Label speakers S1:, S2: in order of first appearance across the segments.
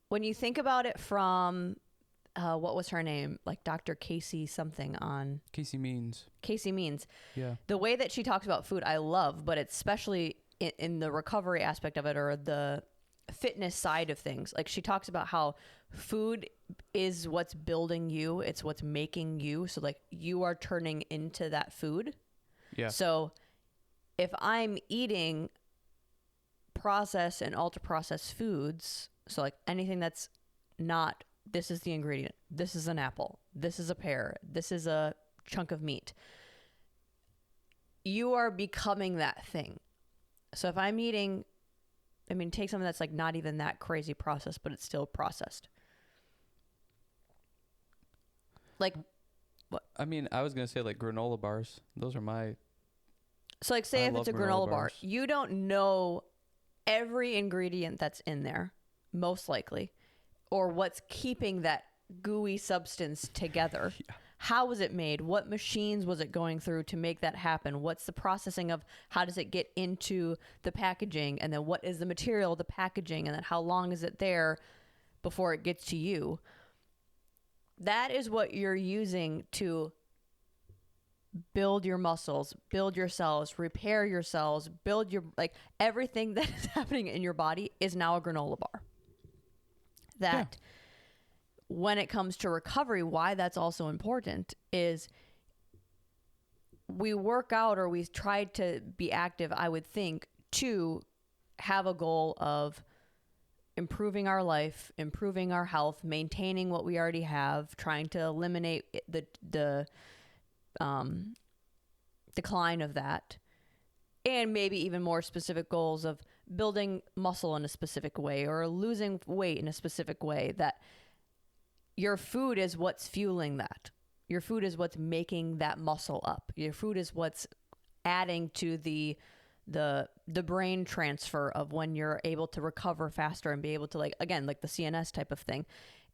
S1: when you think about it from, what was her name? Like Dr. Casey something on
S2: Casey Means. Yeah.
S1: The way that she talks about food, I love, but it's especially in the recovery aspect of it or the fitness side of things. Like she talks about how food is what's building you. It's what's making you. So like you are turning into that food.
S2: Yeah.
S1: So if I'm eating processed and ultra processed foods, so like anything that's not, this is the ingredient, this is an apple, this is a pear, this is a chunk of meat, you are becoming that thing. So if I'm eating, I mean, take something that's like not even that crazy processed, but it's still processed. Like, what?
S2: I mean, I was going to say like granola bars. Those are my...
S1: So like say
S2: I
S1: if it's a
S2: love
S1: granola
S2: granola
S1: bar,
S2: bars.
S1: you don't know every ingredient that's in there, most likely, or what's keeping that gooey substance together.
S2: Yeah.
S1: How was it made? What machines was it going through to make that happen? What's the processing of how does it get into the packaging? And then what is the material of the packaging? And then how long is it there before it gets to you? That is what you're using to build your muscles, build your cells, repair your cells, build your, like everything that is happening in your body is now a granola bar. That when it comes to recovery, why that's also important is we work out or we try to be active, I would think, to have a goal of improving our life, improving our health, maintaining what we already have, trying to eliminate the decline of that, and maybe even more specific goals of building muscle in a specific way or losing weight in a specific way. That your food is what's fueling that. Your food is what's making that muscle up. Your food is what's adding to the brain transfer of when you're able to recover faster and be able to, like, again, like the CNS type of thing.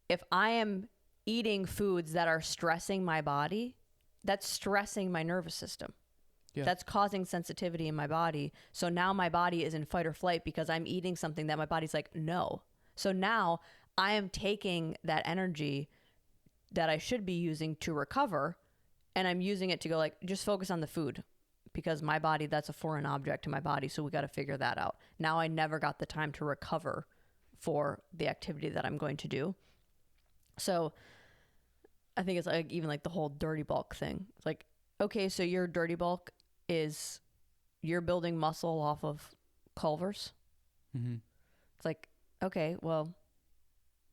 S1: If I am eating foods that are stressing my body, that's stressing my nervous system. Yeah. That's causing sensitivity in my body. So now my body is in fight or flight because I'm eating something that my body's like, no. So now I am taking that energy that I should be using to recover, and I'm using it to go like, just focus on the food, because my body, that's a foreign object to my body. So we got to figure that out. Now I never got the time to recover for the activity that I'm going to do. So I think it's like even like the whole dirty bulk thing. It's like, okay, so your dirty bulk is you're building muscle off of Culver's. Mm-hmm. It's like, okay, well,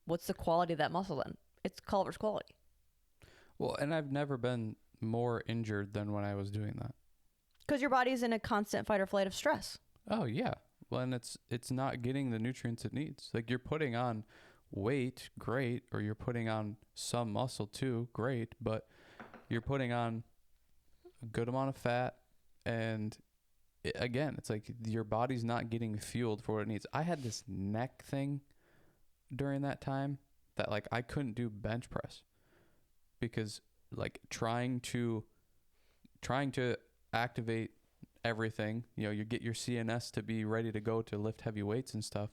S1: what's the quality of that muscle then? It's Culver's quality.
S2: Well, and I've never been more injured than when I was doing that.
S1: Because your body's in a constant fight or flight of stress.
S2: Oh, yeah. Well, and it's not getting the nutrients it needs. Like you're putting on weight, great, or you're putting on some muscle too, great, but you're putting on a good amount of fat, and again, it's like your body's not getting fueled for what it needs. I had this neck thing during that time that like I couldn't do bench press because like trying to activate everything, you know, you get your CNS to be ready to go to lift heavy weights and stuff.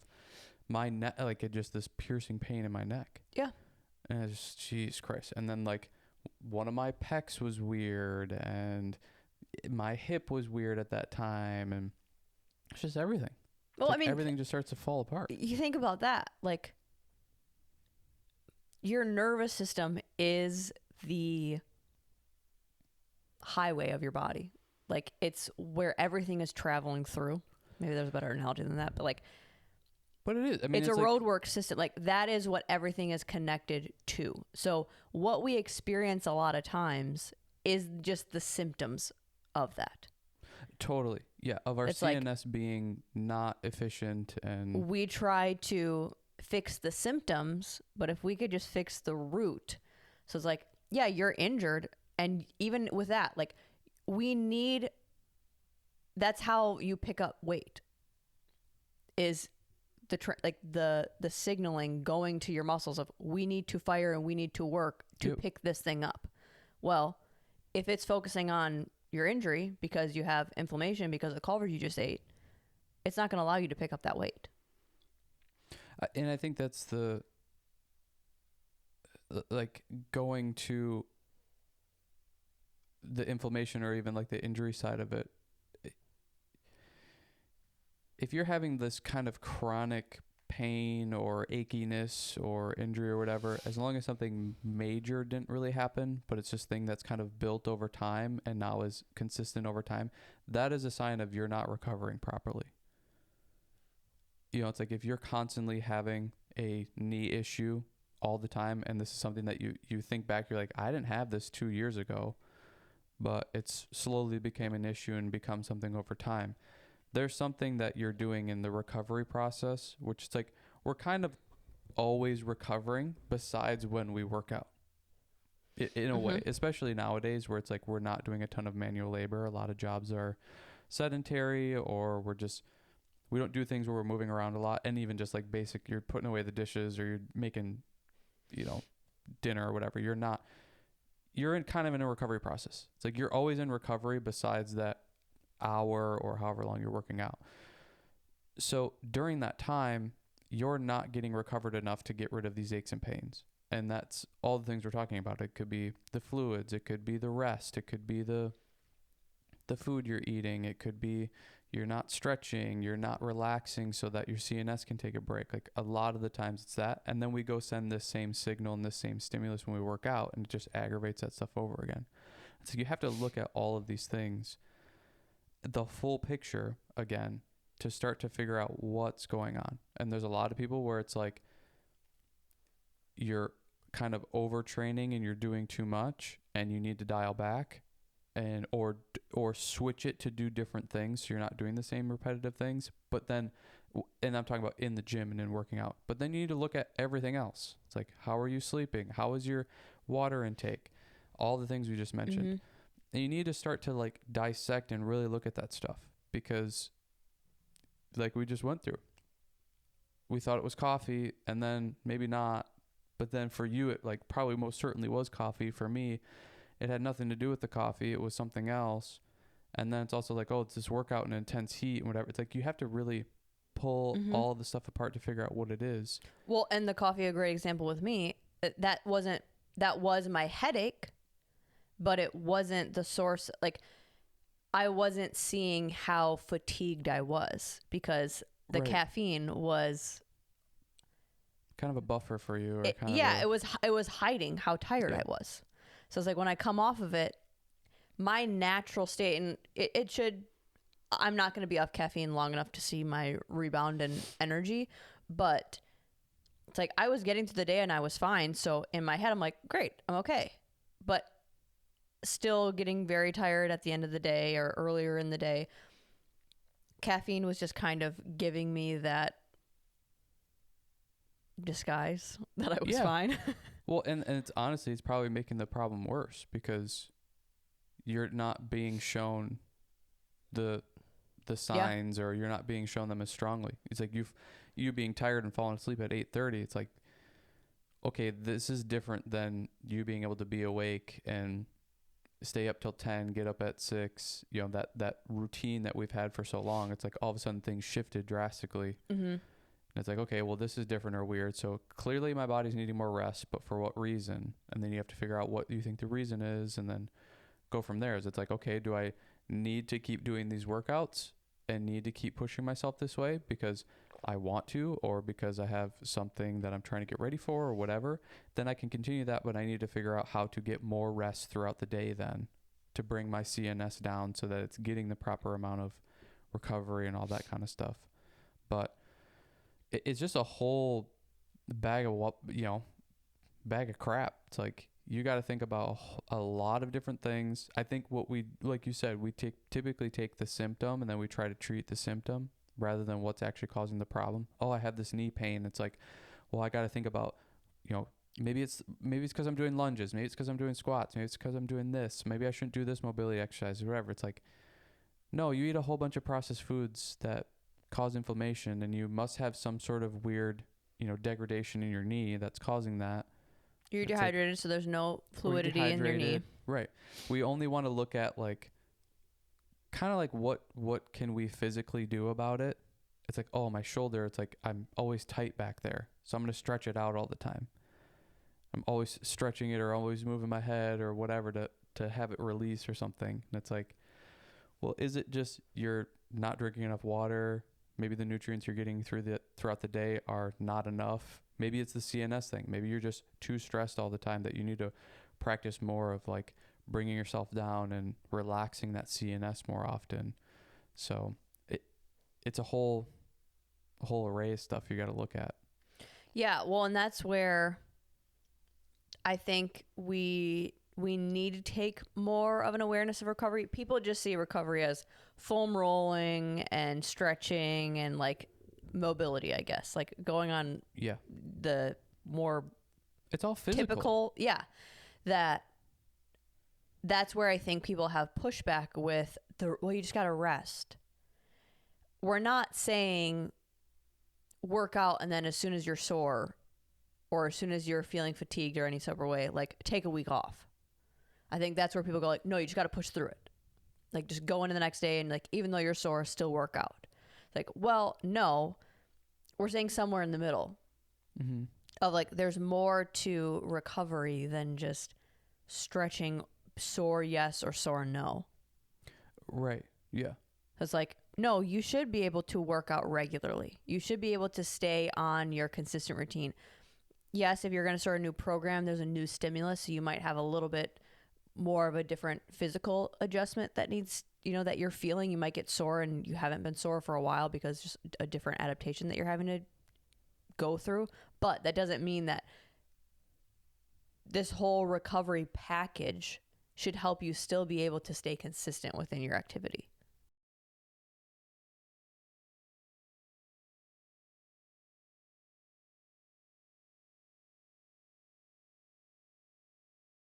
S2: My neck, like it just this piercing pain in my neck. Yeah. And it's just, Jesus Christ. And then like one of my pecs was weird and my hip was weird at that time. And it's just everything. Well, like I mean, everything just starts to fall apart.
S1: You think about that. Like your nervous system is the highway of your body. Like it's where everything is traveling through. Maybe there's a better analogy than that, but like,
S2: but it is. I mean,
S1: it's a roadwork system. Like that is what everything is connected to. So what we experience a lot of times is just the symptoms of that.
S2: Totally. Yeah. Of our it's CNS like, being not efficient, and
S1: we try to fix the symptoms, but if we could just fix the root. So it's like, yeah, you're injured. And even with that, like that's how you pick up weight is the signaling going to your muscles of we need to fire and we need to work to pick this thing up. Well, if it's focusing on your injury because you have inflammation because of the Culver's you just ate, it's not going to allow you to pick up that weight.
S2: And I think that's the like going to the inflammation or even like the injury side of it, if you're having this kind of chronic pain or achiness or injury or whatever, as long as something major didn't really happen, but it's just thing that's kind of built over time and now is consistent over time, that is a sign of you're not recovering properly. You know, it's like if you're constantly having a knee issue all the time, and this is something that you think back, you're like, I didn't have this 2 years ago, but it's slowly became an issue and become something over time. There's something that you're doing in the recovery process, which is like, we're kind of always recovering besides when we work out in a way, especially nowadays where it's like, we're not doing a ton of manual labor. A lot of jobs are sedentary, or we don't do things where we're moving around a lot. And even just like basic, you're putting away the dishes or you're making, you know, dinner or whatever. You're in kind of in a recovery process. It's like, you're always in recovery besides that hour or however long you're working out. So during that time, you're not getting recovered enough to get rid of these aches and pains. And that's all the things we're talking about. It could be the fluids, it could be the rest, it could be the food you're eating, it could be you're not stretching, you're not relaxing so that your CNS can take a break. Like a lot of the times it's that. And then we go send this same signal and this same stimulus when we work out, and it just aggravates that stuff over again. So you have to look at all of these things, the full picture again, to start to figure out what's going on. And there's a lot of people where it's like you're kind of overtraining and you're doing too much and you need to dial back and or switch it to do different things so you're not doing the same repetitive things. But then, and I'm talking about in the gym and in working out, but then you need to look at everything else. It's like, how are you sleeping? How is your water intake? All the things we just mentioned. And you need to start to like dissect and really look at that stuff, because like we just went through, we thought it was coffee and then maybe not. But then for you, it like probably most certainly was coffee. For me, it had nothing to do with the coffee. It was something else. And then it's also like, oh, it's this workout in intense heat and whatever. It's like, you have to really pull all of the stuff apart to figure out what it is.
S1: Well, and the coffee, a great example with me, that was my headache, but it wasn't the source. Like, I wasn't seeing how fatigued I was because the caffeine was
S2: kind of a buffer for you. Or
S1: it was hiding how tired I was. So it's like, when I come off of it, my natural state, and I'm not going to be off caffeine long enough to see my rebound and energy, but it's like, I was getting through the day and I was fine. So in my head, I'm like, great, I'm okay. But still getting very tired at the end of the day or earlier in the day. Caffeine was just kind of giving me that disguise that I was fine.
S2: Well, and it's honestly, it's probably making the problem worse because you're not being shown the signs, or you're not being shown them as strongly. It's like you being tired and falling asleep at 8:30. It's like, okay, this is different than you being able to be awake and stay up till 10, get up at 6, you know, that routine that we've had for so long. It's like all of a sudden things shifted drastically. And it's like, okay, well, this is different or weird. So clearly my body's needing more rest, but for what reason? And then you have to figure out what you think the reason is, and then go from there. It's like, okay, do I need to keep doing these workouts and need to keep pushing myself this way because I want to, or because I have something that I'm trying to get ready for or whatever? Then I can continue that, but I need to figure out how to get more rest throughout the day then to bring my CNS down so that it's getting the proper amount of recovery and all that kind of stuff. But it's just a whole bag of crap. It's like, you got to think about a lot of different things. I think like you said, we typically take the symptom and then we try to treat the symptom rather than what's actually causing the problem. Oh, I have this knee pain. It's like, well, I got to think about, you know, maybe it's because I'm doing lunges. Maybe it's because I'm doing squats. Maybe it's because I'm doing this. Maybe I shouldn't do this mobility exercise or whatever. It's like, no, you eat a whole bunch of processed foods that cause inflammation, and you must have some sort of weird, you know, degradation in your knee that's causing that.
S1: You're dehydrated, so there's no fluidity in your knee.
S2: Right. We only want to look at like, kind of like what can we physically do about it? It's like, oh, my shoulder, it's like I'm always tight back there, so I'm going to stretch it out all the time. I'm always stretching it or always moving my head or whatever to have it release or something. And it's like, well, is it just you're not drinking enough water? Maybe the nutrients you're getting throughout the day are not enough. Maybe it's the CNS thing. Maybe you're just too stressed all the time that you need to practice more of like bringing yourself down and relaxing that CNS more often. So it's a whole array of stuff you got to look at.
S1: Yeah, well, and that's where I think we need to take more of an awareness of recovery. People just see recovery as foam rolling and stretching and like mobility, I guess, like going on the more
S2: it's all physical.
S1: Typical. Yeah. That's where I think people have pushback with well, you just got to rest. We're not saying work out and then as soon as you're sore or as soon as you're feeling fatigued or any sober way, like take a week off. I think that's where people go like, no, you just got to push through it. Like just go into the next day and like, even though you're sore, still work out. Like, well, no, we're saying somewhere in the middle of like, there's more to recovery than just stretching sore yes or sore no.
S2: Right. Yeah.
S1: It's like, no, you should be able to work out regularly. You should be able to stay on your consistent routine. Yes, if you're going to start a new program, there's a new stimulus, so you might have a little bit more of a different physical adjustment that needs, that you're feeling. You might get sore and you haven't been sore for a while because just a different adaptation that you're having to go through. But that doesn't mean that this whole recovery package should help you still be able to stay consistent within your activity.